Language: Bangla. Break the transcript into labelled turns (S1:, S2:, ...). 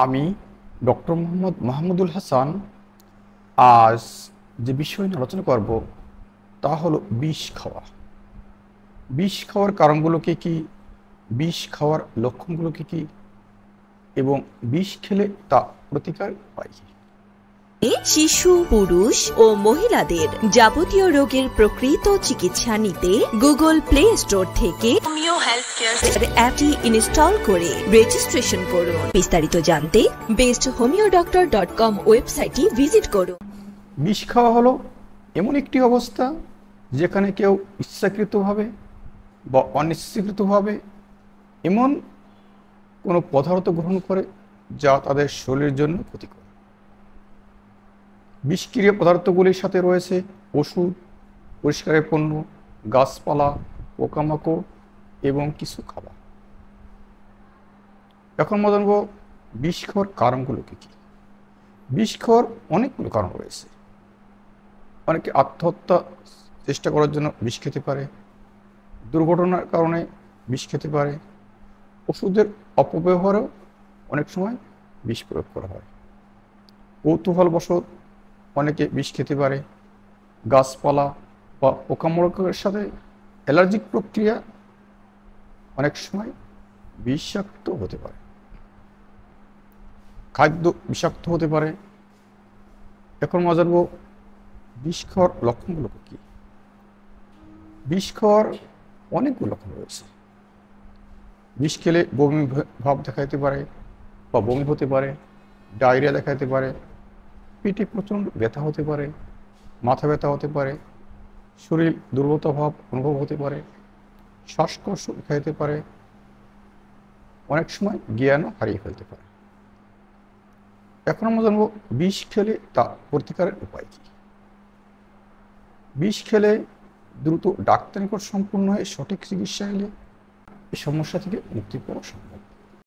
S1: আমি ডক্টর মোহাম্মদ মাহমুদুল হাসান আজ যে বিষয় নিয়ে আলোচনা করব তা হলো বিষ খাওয়া। বিষ খাওয়ার কারণগুলো কী কী, বিষ খাওয়ার লক্ষণগুলো কী কী এবং বিষ খেলে তা প্রতিকার উপায় কী।
S2: শিশু, পুরুষ ও মহিলাদের যাবতীয় রোগের প্রকৃত চিকিৎসা নিতে গুগল প্লে স্টোর থেকে হোমিও হেলথ কেয়ার অ্যাপটি ইনস্টল করে রেজিস্ট্রেশন করুন। বিস্তারিত জানতে besthomeo.com ওয়েবসাইটটি ভিজিট করুন।
S1: বিষ খাওয়া হলো এমন একটি অবস্থা যেখানে কেউ ইচ্ছাকৃতভাবে বা অনিচ্ছাকৃতভাবে এমন কোনো পদার্থ গ্রহণ করে যা তাদের শরীরের জন্য ক্ষতিকর। বিষক্রিয়া পদার্থগুলির সাথে রয়েছে ওষুধ, পরিষ্কারের পণ্য, গাছপালা, পোকামাকড় এবং কিছু খাবার। এখন আমরা জানব বিষ খাওয়ার কারণগুলো কী কী। বিষ খাওয়ার অনেকগুলো কারণ রয়েছে। অনেকে আত্মহত্যা চেষ্টা করার জন্য বিষ খেতে পারে, দুর্ঘটনার কারণে বিষ খেতে পারে, ওষুধের অপব্যবহারেও অনেক সময় বিষ প্রয়োগ করা হয়, কৌতূহলবশত অনেকে বিষ খেতে পারে, গাছপালা বা পোকামাকড়ের সাথে অ্যালার্জিক প্রক্রিয়া অনেক সময় বিষাক্ত হতে পারে, খাদ্য বিষাক্ত হতে পারে। এখন আমরা জানবো বিষ খাওয়ার লক্ষণগুলো কী। বিষ খাওয়ার অনেকগুলো লক্ষণ রয়েছে। বিষ খেলে বমি ভাব দেখা যেতে পারে বা বমি হতে পারে, ডায়রিয়া দেখা যেতে পারে, পেটে প্রচণ্ড ব্যথা হতে পারে, মাথা ব্যথা হতে পারে, শরীর দুর্বলতা ভাব অনুভব হতে পারে, শ্বাসকষ্ট দেখা যেতে পারে, অনেক সময় জ্ঞানও হারিয়ে ফেলতে পারে। এখন আমরা জানবো বিষ খেলে তা প্রতিকারের উপায় কী। বিষ খেলে দ্রুত ডাক্তার নিকট সম্পূর্ণ হয়ে সঠিক চিকিৎসা এলে এই সমস্যা থেকে মুক্তি পাওয়া সম্ভব।